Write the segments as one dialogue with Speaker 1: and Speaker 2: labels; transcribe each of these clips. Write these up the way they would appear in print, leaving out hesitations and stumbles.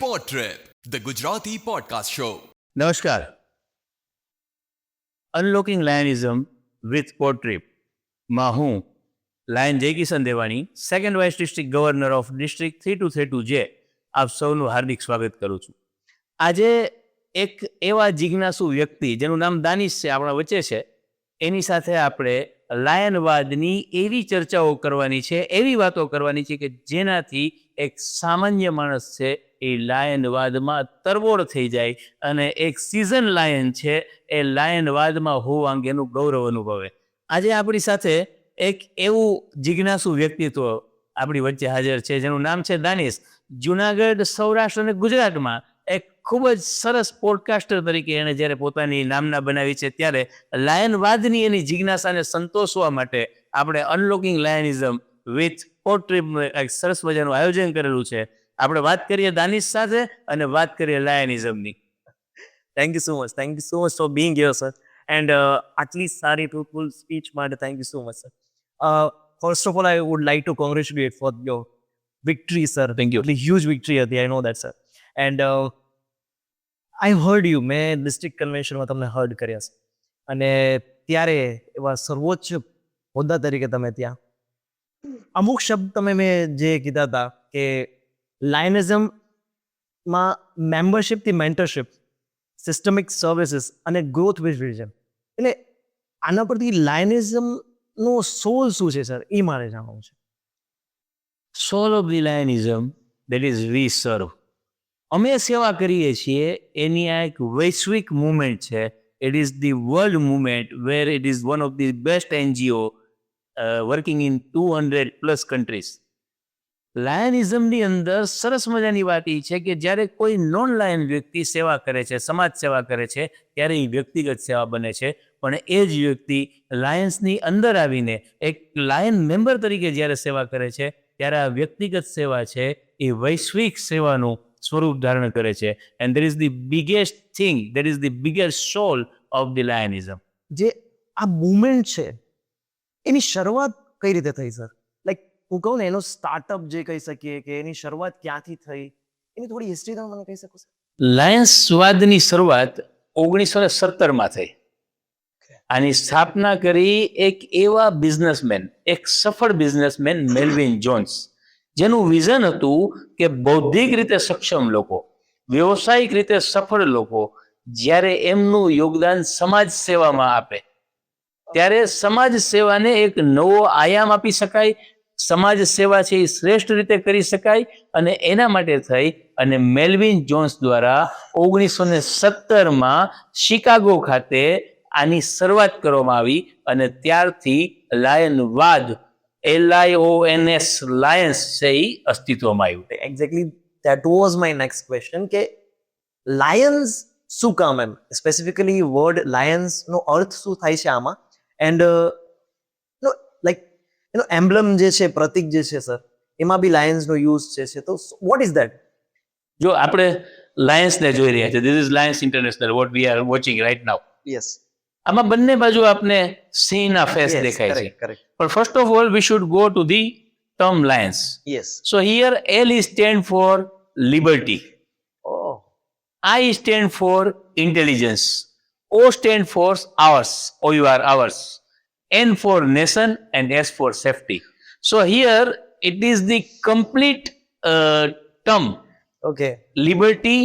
Speaker 1: Pod Trip, the Gujarati podcast show.
Speaker 2: નમસ્કાર. Unlocking lionism with pod trip માં હું lion Jaykishan Devani, second vice district governor of district 3232J આપ સૌનું હાર્દિક સ્વાગત કરું છું. આજે એક એવા જિજ્ઞાસુ વ્યક્તિ જેનું નામ દાનિશ છે આપણા વચ્ચે છે, એની સાથે આપણે લાયનવાદની એવી ચર્ચાઓ કરવાની છે, એવી વાતો કરવાની છે કે જેનાથી એક સામાન્ય માણસ છે એ લાયનવાદમાં તરબોળ થઈ જાય અને એક સિઝન લાયન છે એ લાયનવાદમાં હોવા અંગેનું ગૌરવ અનુભવે. આજે આપણી સાથે એક એવું જિજ્ઞાસુ વ્યક્તિત્વ આપણી વચ્ચે હાજર છે જેનું નામ છે દાનિશ. જુનાગઢ, સૌરાષ્ટ્ર અને ગુજરાતમાં એક ખૂબ જ સરસ પોડકાસ્ટર તરીકે એણે જ્યારે પોતાની નામના બનાવી છે, ત્યારે લાયનવાદની એની જિજ્ઞાસાને સંતોષવા માટે આપણે અનલોકિંગ લાયનિઝમ વિથ પોડ ટ્રીપનું એક સરસ મજાનું આયોજન કરેલું છે. આપણે વાત કરીએ દાનિશ સાથે અને વાત કરીએ લાયનિઝમની.
Speaker 3: Thank you so much. Thank you so much for being here, sir. And at least sorry to full speech, man. Thank you so much, sir. First of all, I would like to congratulate for your victory, sir.
Speaker 2: Thank you.
Speaker 3: The huge victory હતી, I know that, sir. And I heard you. મેં district કન્વેન્શનમાં તમને hard કર્યા છે અને ત્યારે એવા સર્વોચ્ચ હોદ્દા તરીકે તમે ત્યાં અમુક શબ્દ તમે મેં જે કીધા હતા કે લાયનિઝમમાં મેમ્બરશિપથી મેન્ટરશિપ, સિસ્ટમિક સર્વિસીસ અને ગ્રોથ વિથ વિઝન, એટલે આના પરથી લાયનિઝમનો સોલ શું છે સર, એ મારે જાણવું છે.
Speaker 2: સોલ of the લાયનિઝમ that is we સર્વ. અમે સેવા કરીએ છીએ એની આ એક વૈશ્વિક મુવમેન્ટ છે. It is the world movement where it is one of the best NGO working in 200+ countries. લાયનિઝમની અંદર સરસ મજાની વાત એ છે કે જ્યારે કોઈ નોન લાયન વ્યક્તિ સેવા કરે છે, સમાજ સેવા કરે છે, ત્યારે એ વ્યક્તિગત સેવા બને છે. પણ એ જ વ્યક્તિ લાયન્સની અંદર આવીને એક લાયન મેમ્બર તરીકે જ્યારે સેવા કરે છે, ત્યારે આ વ્યક્તિગત સેવા છે એ વૈશ્વિક સેવાનું સ્વરૂપ ધારણ કરે છે. And that is the biggest thing, that is the biggest soul of the lionism.
Speaker 3: જે આ મુવમેન્ટ છે એની શરૂઆત કઈ રીતે થઈ સર? લાઈક હું કહું ને, એનો સ્ટાર્ટઅપ જે કહી શકીએ કે એની શરૂઆત ક્યાંથી થઈ, એની થોડી હિસ્ટ્રી તમે મને કહી શકો સર?
Speaker 2: લાયન્સવાદની શરૂઆત 1917માં થઈ. આની સ્થાપના કરી એક એવા બિઝનેસમેન, એક સફળ બિઝનેસમેન મેલ્વિન જોન્સ, જેનું વિઝન હતું કે બૌદ્ધિક રીતે સક્ષમ લોકો, વ્યવસાયિક રીતે સફળ લોકો જ્યારે એમનું યોગદાન સમાજ સેવામાં આપે ત્યારે સમાજ સેવાને એક નવો આયામ આપી શકાય, સમાજ સેવા છે એ શ્રેષ્ઠ રીતે કરી શકાય. અને એના માટે થઈ અને મેલ્વિન જોન્સ દ્વારા 1917માં શિકાગો ખાતે આની શરૂઆત કરવામાં આવી અને ત્યારથી લાયનવાદ, LIONS, લાયન્સ છે એ અસ્તિત્વમાં આવ્યું.
Speaker 3: Exactly that was my next question કે લાયન્સ શું કામ, એમ સ્પેસિફિકલી વર્ડ લાયન્સનો અર્થ શું થાય છે આમાં? એન્ડ લાઈક એનો એમ્બ્લમ જે છે, પ્રતિક જે છે સર, એમાં બી લાયન્સનો યુઝ છે, તો વોટ ઇઝ ધેટ?
Speaker 2: જો આપણે લાયન્સને જોઈ રહ્યા છીએ, this is Lions international what we are watching right now.
Speaker 3: Yes.
Speaker 2: આમાં બંને બાજુ આપને સિંહના ફેસ દેખાય છે.
Speaker 3: કરેક્ટ.
Speaker 2: પણ first of all we should go to the term Lions.
Speaker 3: Yes.
Speaker 2: So here L is stand for liberty,
Speaker 3: oh,
Speaker 2: I stand for intelligence, O stand for ours, or you are ours, N for nation, and S for safety. So here it is the complete term:
Speaker 3: okay.
Speaker 2: liberty,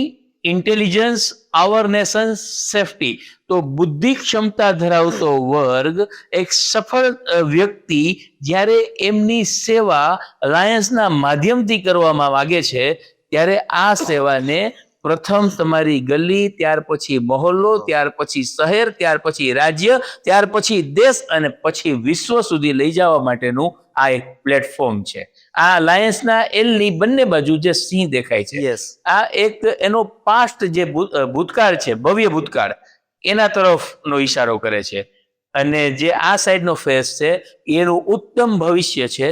Speaker 2: intelligence, our nation, safety. તો બુદ્ધિ ક્ષમતા ધરાવતો વર્ગ, એક સફળ વ્યક્તિ જ્યારે એમની સેવા લાયન્સના માધ્યમથી કરવામાં માગે છે, ત્યારે આ સેવાને પ્રથમ તમારી ગલી, ત્યાર પછી મહોલ્લો, ત્યાર પછી શહેર, ત્યાર પછી રાજ્ય, ત્યાર પછી દેશ અને પછી વિશ્વ સુધી લઈ જવા માટેનું આ એક પ્લેટફોર્મ છે. આ લાયન્સના એલની બંને બાજુ જે સિંહ દેખાય છે,
Speaker 3: યસ.
Speaker 2: આ એક એનો પાસ્ટ જે ભૂતકાળ છે, ભવ્ય ભૂતકાળ, એના તરફનો ઈશારો કરે છે. અને જે આ સાઈડનો ફેસ છે એનું ઉત્તમ ભવિષ્ય છે.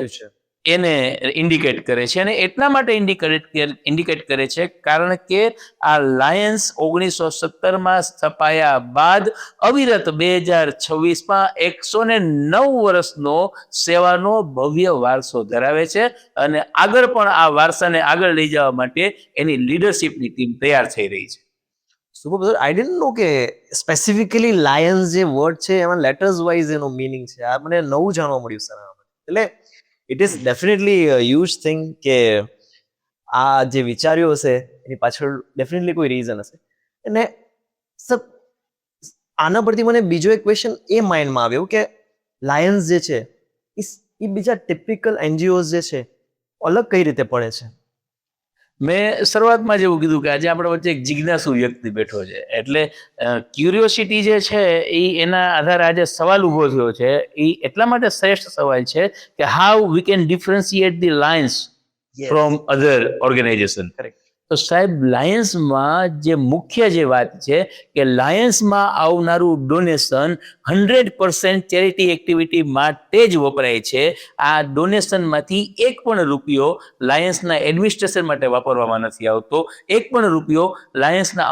Speaker 2: એને ઇન્ડિકેટ કરે છે, અને એટલા માટે ઇન્ડિકેટ કરે છે કારણ કે આ લાયન્સ 1970માં સ્થપાયા બાદ અવિરત 2026માં 109 વર્ષનો સેવાનો ભવ્ય વારસો ધરાવે છે, અને આગળ પણ આ વારસાને આગળ લઈ જવા માટે એની લીડરશિપની ટીમ તૈયાર થઈ રહી છે.
Speaker 3: સુપર સર, આઈ ડિડન્ટ નો કે સ્પેસિફિકલી લાયન્સ જે વર્ડ છે એમાં લેટર્સ વાઇઝ એનો મીનિંગ છે. આ મને નવું જાણવા મળ્યું સર. એટલે it is definitely huge thing કે આ જે વિચાર્યું હશે એની પાછળ ડેફિનેટલી કોઈ રીઝન હશે. અને સર આના પરથી મને બીજો એક ક્વેશ્ચન એ માઇન્ડમાં આવ્યો કે લાયન્સ જે છે એ બીજા ટિપિકલ એનજીઓઝ જે છે અલગ કઈ રીતે પડે છે?
Speaker 2: મેં શરૂઆતમાં જેવું કીધું કે આજે આપણા વચ્ચે એક જિજ્ઞાસુ વ્યક્તિ બેઠો છે, એટલે ક્યુરિયોસિટી જે છે એ એના આધારે આજે સવાલ ઊભો થયો છે. એ એટલા માટે શ્રેષ્ઠ સવાલ છે કે how we can differentiate the lions from other organisation. તો સાહેબ, લાયન્સમાં જે મુખ્ય જે વાત છે કે લાયન્સમાં આવનારું ડોનેશન 100% ચેરિટી એક્ટિવિટી માટે જ વપરાય છે. આ ડોનેશનમાંથી એક પણ રૂપિયો લાયન્સના એડમિનિસ્ટ્રેશન માટે વાપરવામાં નથી આવતો, એક પણ રૂપિયો લાયન્સના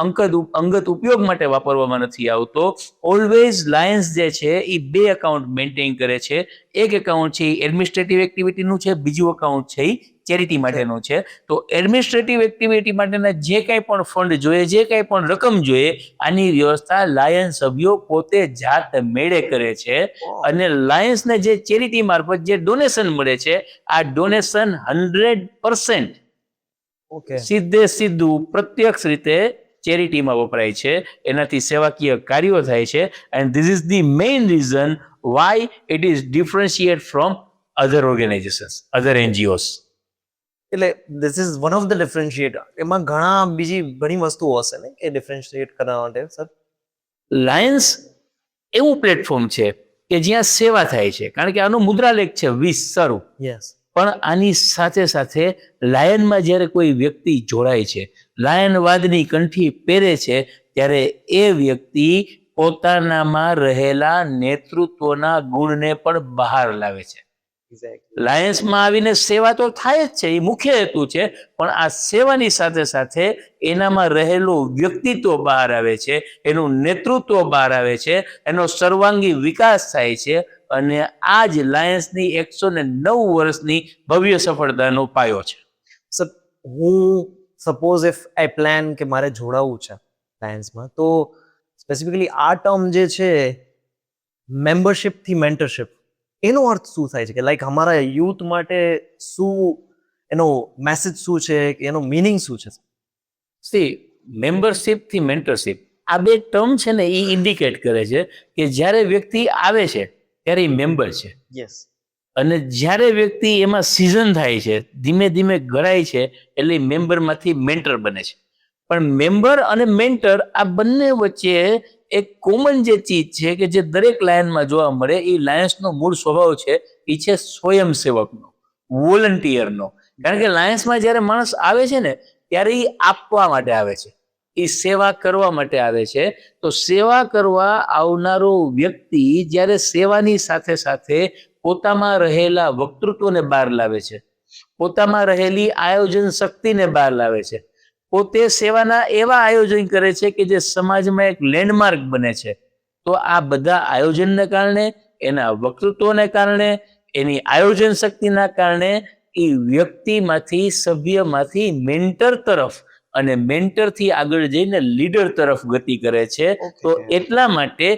Speaker 2: અંગત ઉપયોગ માટે વાપરવામાં નથી આવતો. ઓલવેઝ લાયન્સ જે છે એ 2 એકાઉન્ટ મેન્ટેન કરે છે. એક એકાઉન્ટ છે એ એડમિનિસ્ટ્રેટિવ એક્ટિવિટીનું છે, બીજું એકાઉન્ટ છે એ ચેરિટી માટેનું છે. તો એડમિનિસ્ટ્રેટિવ એક્ટિવિટી માટેના જે કાંઈ પણ ફંડ જોઈએ, જે કાંઈ પણ રકમ જોઈએ, આની વ્યવસ્થા લાયન્સ સભ્યો પોતે જાત મેળે કરે છે. અને લાયન્સને જે ચેરિટી મારફત જે ડોનેશન મળે છે, આ ડોનેશન 100% સીધું પ્રત્યક્ષ રીતે ચેરિટીમાં વપરાય છે. એનાથી સેવાકીય કાર્યો થાય છે. And this is the main reason why it is differentiate from other organizations, other NGOs.
Speaker 3: એટલે this is one of the differentiator. એમાં ઘણી વસ્તુઓ હશે ને કે ડિફરન્શિએટ કરવા માટે સર?
Speaker 2: લાયન્સ એવું પ્લેટફોર્મ છે કે જ્યાં સેવા થાય છે, કારણ કે આનો મુદ્રાલેખ છે 20 શરૂ.
Speaker 3: યસ.
Speaker 2: પણ આની સાથે સાથે લાયનમાં જ્યારે કોઈ વ્યક્તિ જોડાય છે, લાયનવાદની કંઠી પહેરે છે, ત્યારે એ વ્યક્તિ પોતાનામાં રહેલા નેતૃત્વના ગુણને પણ બહાર લાવે છે. લાયન્સમાં આવીને સેવા તો થાય જ છે, એ મુખ્ય હેતુ છે, પણ આ સેવાની સાથે સાથે એનામાં રહેલો વ્યક્તિત્વ બહાર આવે છે, એનું નેતૃત્વ બહાર આવે છે, એનો સર્વાંગી વિકાસ થાય છે. અને આ જ લાયન્સની 109 વર્ષની ભવ્ય સફળતાનો પાયો છે.
Speaker 3: સર, હું સપોઝ ઇફ આઈ પ્લાન કે મારે જોડાવું છે લાયન્સમાં, તો સ્પેસિફિકલી આ ટર્મ જે છે મેમ્બરશિપ થી મેન્ટરશિપ, એનો અર્થ શું થાય છે? કે લાઈક અમારા યુથ માટે શું એનો મેસેજ શું છે, કે એનો મિનિંગ શું છે?
Speaker 2: સી, મેમ્બરશિપ થી મેન્ટરશિપ, આ 2 ટર્મ છે ને એ ઇન્ડિકેટ કરે છે કે જ્યારે વ્યક્તિ આવે છે ત્યારે એ મેમ્બર છે.
Speaker 3: યસ.
Speaker 2: અને જ્યારે વ્યક્તિ એમાં સિઝન થાય છે, ધીમે ધીમે ગળાય છે, એટલે મેમ્બરમાંથી મેન્ટર બને છે. પણ મેમ્બર અને મેન્ટર આ બંને વચ્ચે એક કોમન જે ચીજ છે કે જે દરેક લાયનમાં જોવા મળે, એ લાયન્સનો મૂળ સ્વભાવ છે, એ છે સ્વયંસેવકનો, વોલન્ટિયરનો. કારણ કે લાયન્સમાં જ્યારે માણસ આવે છે ને, ત્યારે એ આપવા માટે આવે છે, એ સેવા કરવા માટે આવે છે. તો સેવા કરવા આવનારો વ્યક્તિ જ્યારે સેવાની સાથે સાથે પોતામાં રહેલા વક્તૃત્વને બહાર લાવે છે, પોતામાં રહેલી આયોજન શક્તિને બહાર લાવે છે, પોતે સેવાના એવા આયોજન કરે છે કે જે સમાજમાં એક લેન્ડમાર્ક બને છે. તો આ બધા આયોજનને કારણે, એના વક્તૃત્વને કારણે, એની આયોજન શક્તિના કારણે એ વ્યક્તિમાંથી, સભ્યમાંથી મેન્ટર તરફ, અને મેન્ટરથી આગળ જઈને લીડર તરફ ગતિ કરે છે. તો એટલા માટે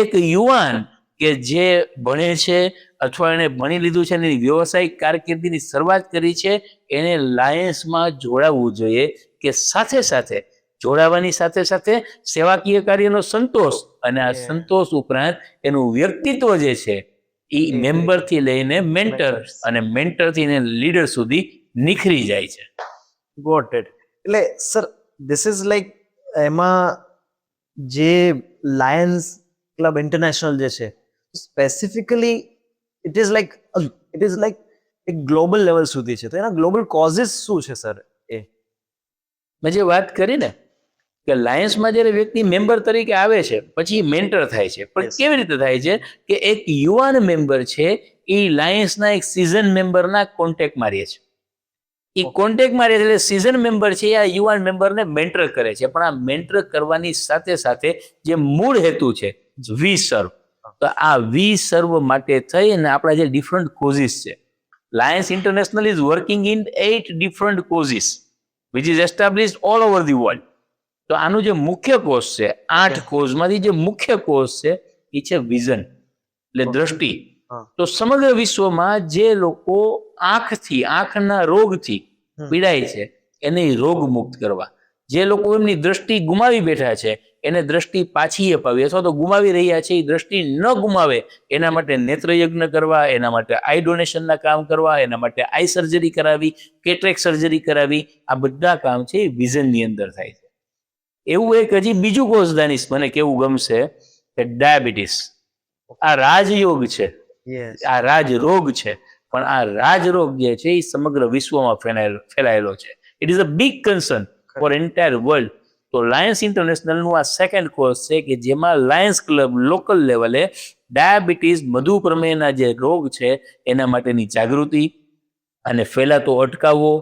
Speaker 2: એક યુવાન કે જે ભણે છે અથવા એને ભણી લીધું છે, એની વ્યવસાયિક કારકિર્દીની શરૂઆત કરી છે, એને લાયન્સમાં જોડાવવું જોઈએ. કે સાથે સાથે જોડાવાની સાથે સાથે સેવાકીય કાર્યનો સંતોષ, અને આ સંતોષ ઉપરાંત એનું વ્યક્તિત્વ જે છે એ મેમ્બરથી લઈને મેન્ટર, અને મેન્ટરથી લઈને લીડર સુધી નિખરી જાય છે.
Speaker 3: Got it. એટલે સર, ધીસ ઇઝ લાઈક એમાં જે લાયન્સ ક્લબ ઇન્ટરનેશનલ જે છે, સ્પેસિફિકલી ઇટ ઇઝ લાઈક એક ગ્લોબલ લેવલ સુધી છે. તો એના ગ્લોબલ કોઝિસ શું છે સર?
Speaker 2: મેં જે વાત કરી ને કે લાયન્સમાં જ્યારે વ્યક્તિ મેમ્બર તરીકે આવે છે, પછી મેન્ટર થાય છે. પણ કેવી રીતે થાય છે કે એક યુવાન મેમ્બર છે, એ લાયન્સના એક સિઝન મેમ્બરના કોન્ટેક્ટમાં રહે છે. એ કોન્ટેક્ટમાં રહે છે એટલે સિઝન મેમ્બર છે આ યુવાન મેમ્બરને મેન્ટર કરે છે, પણ આ મેન્ટર કરવાની સાથે સાથે જે મૂળ હેતુ છે વી સર્વ, તો આ વી સર્વ માટે થઈ અને આપણા જે ડિફરન્ટ કોઝિસ છે, Lions international is working in 8 different causes which is established all over the world. તો આનું જે મુખ્ય કોઝ છે, 8 કોઝમાંથી જે મુખ્ય કોઝ છે એ છે વિઝન, એટલે દ્રષ્ટિ. તો સમગ્ર વિશ્વમાં જે લોકો આંખના રોગથી પીડાય છે એને રોગ મુક્ત કરવા, જે લોકો એમની દ્રષ્ટિ ગુમાવી બેઠા છે એને દ્રષ્ટિ પાછી અપાવી, અથવા તો ગુમાવી રહ્યા છે એ દ્રષ્ટિ ન ગુમાવે એના માટે નેત્રયજ્ઞ કરવા, એના માટે આઈ ડોનેશનના કામ કરવા, એના માટે આઈ સર્જરી કરાવી, કેટરેક સર્જરી કરાવી, આ બધા કામ છે એ વિઝનની અંદર થાય છે. એવું એક હજી બીજું કોઝ દાનિશ મને કેવું ગમશે કે ડાયાબિટીસ. આ રાજયોગ છે, આ રાજરોગ છે, પણ આ રાજરોગ જે છે એ સમગ્ર વિશ્વમાં ફેલાયેલો છે. It is a big concern for entire world. તો લાયન્સ ઇન્ટરનેશનલનું આ સેકન્ડ કોર્સ છે કે જેમાં લાયન્સ ક્લબ લોકલ લેવલે ડાયાબિટીસ, મધુપ્રમેહના જે રોગ છે એના માટેની જાગૃતિ અને ફેલાતો અટકાવવો,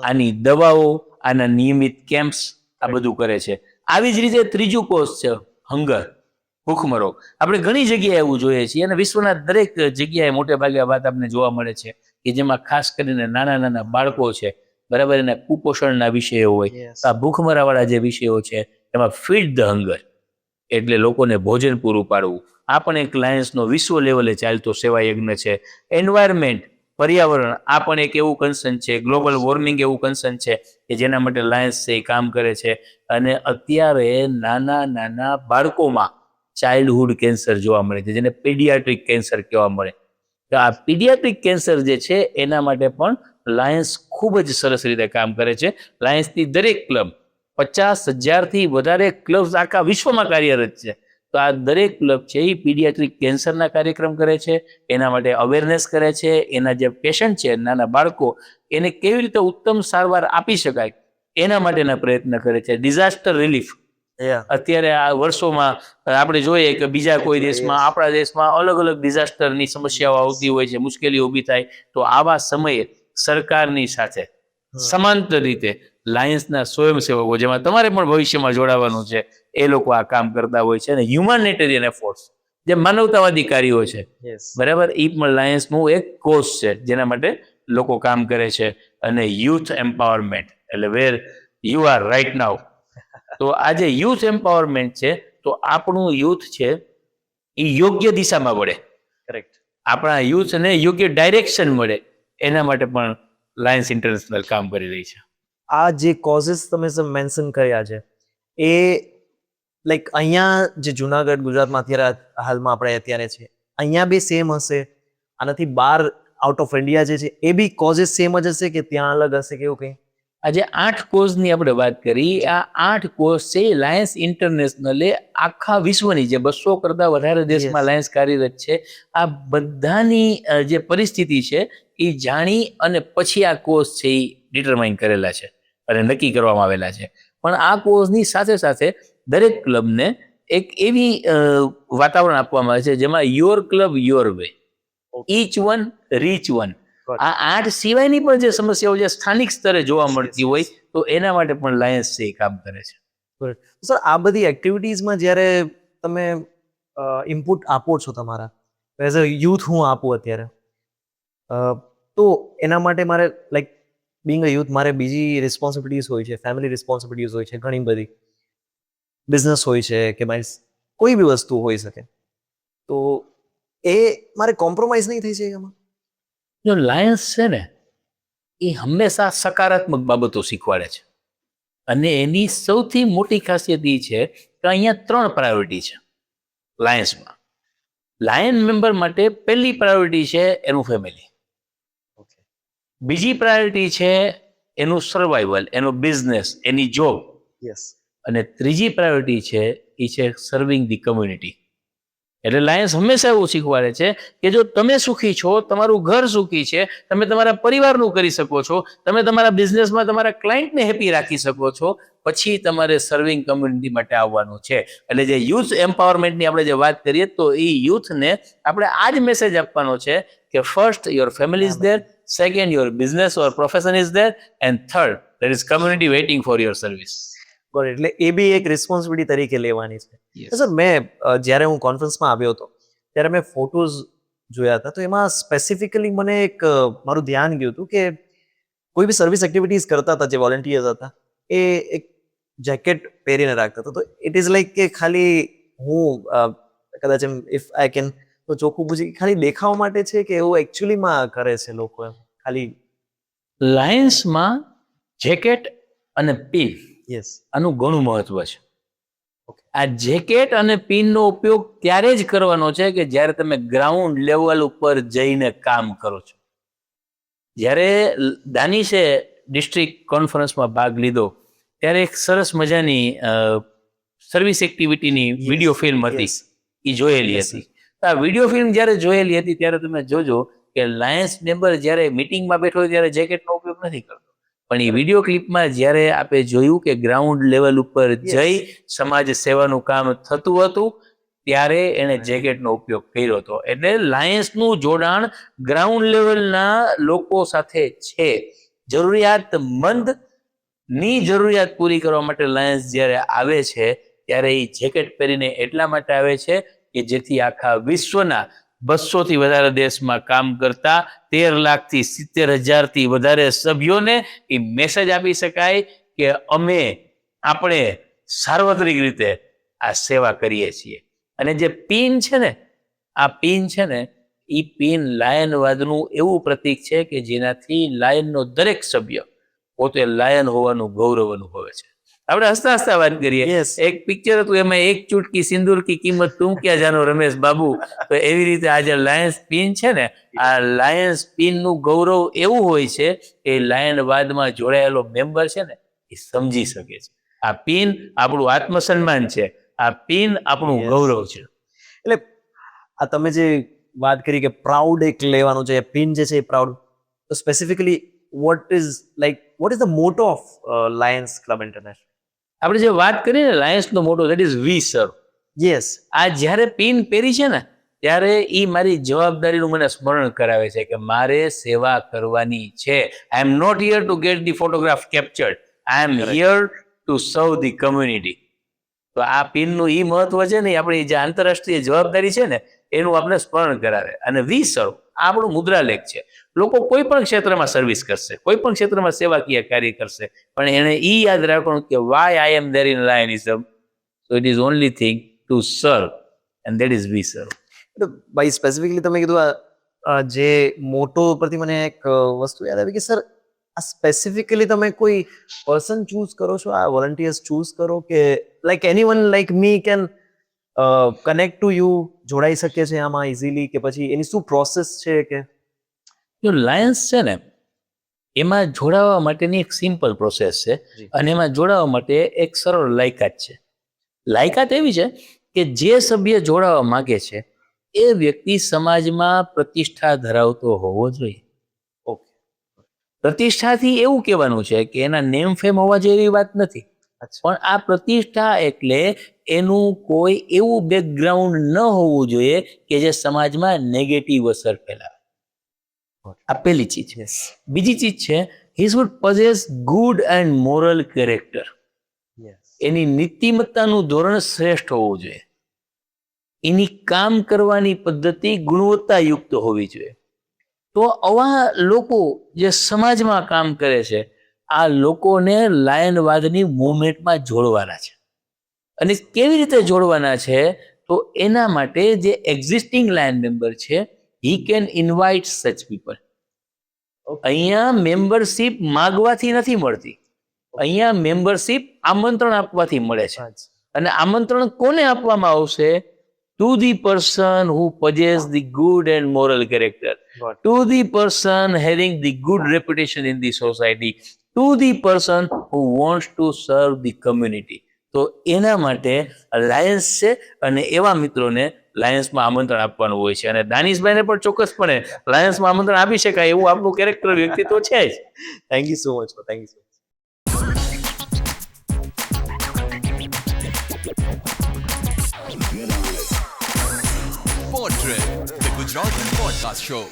Speaker 2: આની દવાઓ, આના નિયમિત કેમ્પ્સ, આ બધું કરે છે. આવી જ રીતે ત્રીજું કોર્સ છે હંગર, ભૂખમરો. આપણે ઘણી જગ્યાએ એવું જોઈએ છીએ અને વિશ્વના દરેક જગ્યાએ મોટે ભાગે આ વાત આપણને જોવા મળે છે કે જેમાં ખાસ કરીને નાના નાના બાળકો છે, બરાબર, એના કુપોષણના વિષયો હોય. આ ભૂખમરાવાળા જે વિષયો છે એમાં ફીડ ધ હંગર એટલે લોકોને ભોજન પૂરું પાડવું, આ પણ એક લાયન્સનો વિશ્વ લેવલે ચાલતો સેવા યજ્ઞ છે. એન્વાયરમેન્ટ, પર્યાવરણ, આ પણ એક એવું કન્સર્ન છે. ગ્લોબલ વોર્મિંગ એવું કન્સર્ન છે કે જેના માટે લાયન્સ છે એ કામ કરે છે. અને અત્યારે નાના નાના બાળકોમાં ચાઇલ્ડહુડ કેન્સર જોવા મળે છે, જેને પીડિયાટ્રિક કેન્સર કહેવા મળે. તો આ પીડિયાટ્રિક કેન્સર જે છે એના માટે પણ લાયન્સ ખૂબ જ સરસ રીતે કામ કરે છે. લાયન્સની દરેક ક્લબ, 50,000થી વધારે ક્લબ્સ આખા વિશ્વમાં કાર્યરત છે. તો આ દરેક ક્લબ છે એ પીડિયાટ્રિક કેન્સરના કાર્યક્રમ કરે છે, એના માટે અવેરનેસ કરે છે. એના જે પેશન્ટ છે, નાના બાળકો, એને કેવી રીતે ઉત્તમ સારવાર આપી શકાય એના માટેના પ્રયત્ન કરે છે. ડિઝાસ્ટર રિલીફ, અત્યારે આ વર્ષોમાં આપણે જોઈએ કે બીજા કોઈ દેશમાં, આપણા દેશમાં અલગ અલગ ડિઝાસ્ટરની સમસ્યાઓ આવતી હોય છે, મુશ્કેલીઓ ઊભી થાય. તો આવા સમયે સરકારની સાથે સમાંતર રીતે લાયન્સના સ્વયંસેવકો, જેમાં તમારે પણ ભવિષ્યમાં જોડાવાનું છે, એ લોકો આ કામ કરતા હોય છે. અને હ્યુમાનિટેરિયન એફોર્ટ્સ, જે માનવતાવાદી કાર્યો છે, બરાબર, એ પણ લાયન્સનું એક કોર્સ છે જેના માટે લોકો કામ કરે છે. અને યુથ એમ્પાવરમેન્ટ, એટલે વેર યુ આર રાઇટ નાઉ. તો આ જે યુથ એમ્પાવરમેન્ટ છે, તો આપણું યુથ છે એ યોગ્ય દિશામાં વળે, કરેક્ટ, આપણા યુથને યોગ્ય ડાયરેક્શન મળે, એના માટે પણ લાયન્સ ઇન્ટરનેશનલ કામ કરી રહી છે.
Speaker 3: આ જે કોઝિસ તમે મેન્શન કર્યા છે એ લાઈક અહીંયા જે જુનાગઢ, ગુજરાતમાં અત્યારે હાલમાં આપણે અત્યારે છે, અહીંયા બી સેમ હશે? આનાથી બહાર આઉટ ઓફ ઇન્ડિયા જે છે એ બી કોઝિસ સેમ જ હશે કે ત્યાં અલગ હશે કે એવું કંઈ?
Speaker 2: આજે 8 કોઝની આપણે વાત કરી. આ 8 કોઝ છે લાયન્સ ઇન્ટરનેશનલે આખા વિશ્વની જે 200 કરતા વધારે દેશમાં લાયન્સ કાર્યરત છે, આ બધાની જે પરિસ્થિતિ છે એ જાણી અને પછી આ કોઝ છે એ ડિટરમાઇન કરેલા છે અને નક્કી કરવામાં આવેલા છે. પણ આ કોઝની સાથે સાથે દરેક ક્લબને એક એવી વાતાવરણ આપવામાં આવે છે જેમાં your club your way, each one reach one. આ 8 સિવાયની પણ જે સમસ્યાઓ જે સ્થાનિક સ્તરે જોવા મળતી હોય તો એના માટે પણ લાયન્સ છે એ કામ કરે છે.
Speaker 3: સર, આ બધી એક્ટિવિટીઝમાં જ્યારે તમે ઇનપુટ આપો છો તમારા એઝ અ યુથ, હું આપું અત્યારે, તો એના માટે મારે લાઈક બિંગ અ યુથ મારે બીજી રિસ્પોન્સિબિલિટીઝ હોય છે, ફેમિલી રિસ્પોન્સિબિલિટીઝ હોય છે, ઘણી બધી બિઝનેસ હોય છે કે મારી કોઈ બી વસ્તુ હોઈ શકે, તો એ મારે કોમ્પ્રોમાઇઝ નહીં થઈ જાય એમાં?
Speaker 2: જો લાયન્સ છે ને એ હંમેશા સકારાત્મક બાબતો શીખવાડે છે. અને એની સૌથી મોટી ખાસિયત એ છે કે અહીંયા 3 પ્રાયોરિટી છે લાયન્સમાં. લાયન મેમ્બર માટે પહેલી પ્રાયોરિટી છે એનું ફેમિલી, બીજી પ્રાયોરિટી છે એનું સર્વાઈવલ, એનો બિઝનેસ, એની જોબ, અને ત્રીજી પ્રાયોરિટી છે એ છે સર્વિંગ ધી કમ્યુનિટી, એટલે લાયન્સ હંમેશા એવું શીખવાડે છે કે જો તમે સુખી છો, તમારું ઘર સુખી છે, તમે તમારા પરિવારનું કરી શકો છો, તમે તમારા બિઝનેસમાં તમારા ક્લાયન્ટને હેપી રાખી શકો છો, પછી તમારે સર્વિંગ કમ્યુનિટી માટે આવવાનું છે. એટલે જે યુથ એમ્પાવરમેન્ટની આપણે જે વાત કરીએ તો એ યુથને આપણે આ જ મેસેજ આપવાનો છે કે first your family is there, second your business or profession is there, and third there is community waiting for your service.
Speaker 3: એટલે એ બી એક રિસ્પોન્સિબિલિટી તરીકે લેવાની છે. સર મેં જ્યારે હું કોન્ફરન્સમાં આવ્યો હતો ત્યારે મેં ફોટોઝ જોયા હતા, તો એમાં સ્પેસિફિકલી મને એક મારું ધ્યાન ગયું હતું કે કોઈ બી સર્વિસ એક્ટિવિટીઝ કરતા હતા જે વોલન્ટિયર્સ હતા એ એક જેકેટ પહેરીને રાખતા હતા. તો ઇટ ઇઝ લાઈક કે ખાલી હું કદાચ એમ ઇફ આઈ કેન તો ચોખ્ખું પૂછી ખાલી દેખાવા માટે છે કે એવું એકચ્યુઅલીમાં કરે છે લોકો એમ ખાલી?
Speaker 2: લાયન્સમાં જેકેટ અને પિન
Speaker 3: યસ,
Speaker 2: આનું ઘણું મહત્વ છે. આ જેકેટ અને પિનનો ઉપયોગ ત્યારે જ કરવાનો છે કે જ્યારે તમે ગ્રાઉન્ડ લેવલ ઉપર જઈને કામ કરો છો. જ્યારે દાનિશે ડિસ્ટ્રિક્ટ કોન્ફરન્સમાં ભાગ લીધો ત્યારે એક સરસ મજાની સર્વિસ એક્ટિવિટીની વિડીયો ફિલ્મ હતી, એ જોયેલી હતી. આ વિડીયો ફિલ્મ જ્યારે જોયેલી હતી ત્યારે તમે જોજો કે લાયન્સ મેમ્બર જ્યારે મિટિંગમાં બેઠો હોય ત્યારે જેકેટનો ઉપયોગ નથી કરતો, પણ એ વિડીયો ક્લિપમાં જ્યારે આપણે જોયું કે ગ્રાઉન્ડ લેવલ ઉપર જઈ સમાજ સેવાનું કામ થતું હતું ત્યારે એને જેકેટનો ઉપયોગ કર્યો હતો. એટલે લાયન્સનું જોડાણ ગ્રાઉન્ડ લેવલના લોકો સાથે છે. જરૂરિયાતમંદ ની જરૂરિયાત પૂરી કરવા માટે લાયન્સ જ્યારે આવે છે ત્યારે એ જેકેટ પહેરીને એટલા માટે આવે છે કે જેથી આખા વિશ્વના 200 થી વધારે દેશમાં કામ કરતા 13 લાખથી 70,000 થી વધારે સભ્યોને એ મેસેજ આપી શકાય કે આપણે સાર્વત્રિક રીતે આ સેવા કરીએ છીએ. અને જે પિન છે ને, આ પિન છે ને, એ પિન લાયનવાદનું એવું પ્રતીક છે કે જેનાથી લાયનનો દરેક સભ્ય પોતે લાયન હોવાનું ગૌરવ અનુભવે છે. આપણે હસતા હસતા વાત કરીએ. એક પિક્ચર હતું એમાં એક ચૂટકી સિંદૂર કી કિંમત તું ક્યાં જાનો રમેશ બાબુ. તો એવી રીતે આ જે લાયન્સ પિન છે ને, આ લાયન્સ પિન નું ગૌરવ એવું હોય છે કે લાયનવાદમાં જોડાયેલો મેમ્બર છે ને એ સમજી શકે છે આ પિન આપણું આત્મસન્માન છે, આ પિન આપણું ગૌરવ છે.
Speaker 3: એટલે આ તમે જે વાત કરી કે પ્રાઉડ એક લેવાનું છે, પિન જે છે એ પ્રાઉડ, તો specifically what is the motto of Lions Club International?
Speaker 2: આપણે જે વાત કરીએ ને લાયન્સ નો મોટો, ધેટ ઇઝ વી સર્વ.
Speaker 3: યસ,
Speaker 2: આ જ્યારે પિન પહેરી છે ને ત્યારે એ મારી જવાબદારીનું મને સ્મરણ કરાવે છે કે મારે સેવા કરવાની છે. I am not here to get the photograph captured, I am here to serve the community. તો આ પિનનું એ મહત્વ છે ને, આપણી જે આંતરરાષ્ટ્રીય જવાબદારી છે ને એનું આપણે સ્મરણ કરાવે. અને વી સર્વ આ આપણું મુદ્રાલેખ છે. લોકો કોઈ પણ ક્ષેત્રમાં સર્વિસ કરશે, કોઈ પણ ક્ષેત્રમાં સેવાકીય કાર્ય કરશે, પણ એને એ યાદ રાખવાનું કે why I am there in lionism, so it is only thing to serve, and that is we serve.
Speaker 3: ભાઈ સ્પેસિફિકલી તમે કીધું જે મોટો પરથી મને એક વસ્તુ યાદ આવી કે સર આ સ્પેસિફિકલી તમે કોઈ પર્સન ચૂઝ કરો છો, આ વોલન્ટિયર્સ ચૂઝ કરો કે like anyone like me can connect to you, જોડાઈ શકે છે આમાં ઇઝીલી, કે પછી એની શું પ્રોસેસ છે? કે
Speaker 2: જો લાયન્સ છે ને એમાં જોડાવા માટેની એક સિમ્પલ પ્રોસેસ છે, અને એમાં જોડાવા માટે એક સરળ લાયકાત છે. લાયકાત એવી છે કે જે સભ્ય જોડાવા માંગે છે એ વ્યક્તિ સમાજમાં પ્રતિષ્ઠા ધરાવતો હોવો જોઈએ.
Speaker 3: ઓકે,
Speaker 2: પ્રતિષ્ઠાથી એવું કહેવાનું છે કે એના નેમ ફેમ હોવા જોઈએ એવી વાત નથી, પણ આ પ્રતિષ્ઠા એટલે એનું કોઈ એવું બેકગ્રાઉન્ડ ન હોવું જોઈએ કે જે સમાજમાં નેગેટિવ અસર ફેલાવે. આ પહેલી ચીજ છે. બીજી ચીજ છે, he should possess good and moral character. એની નીતિમત્તાનું ધોરણ શ્રેષ્ઠ હોવું જોઈએ. એની કામ કરવાની પદ્ધતિ ગુણવત્તાયુક્ત હોવી જોઈએ. તો આવા લોકો જે સમાજમાં કામ કરે છે, આ લોકોને લાયનવાદની મૂવમેન્ટમાં જોડવાના છે. અને કેવી રીતે જોડવાના છે? તો એના માટે જે એક્ઝિસ્ટિંગ લાયન મેમ્બર છે, he can invite such people. અહીંયા મેમ્બરશિપ માગવાથી નથી મળતી, અહીંયા મેમ્બરશિપ આમંત્રણ આપવાથી મળે છે. અને આમંત્રણ કોને આપવામાં આવશે? To the person who possess the good and moral character, to the person having the good reputation in the society, to the person who wants to serve the community. તો એના માટે લાયન્સ છે, અને એવા મિત્રોને લાયન્સમાં આમંત્રણ આપવાનું હોય છે અને દાનિશભાઈને પણ ચોક્કસપણે લાયન્સમાં આમંત્રણ આપી શકાય એવું આપનું કેરેક્ટર વ્યક્તિત્વ છે જ.
Speaker 3: Thank you so much, thank you so much.
Speaker 1: Pod Trip, the Gujarati podcast show.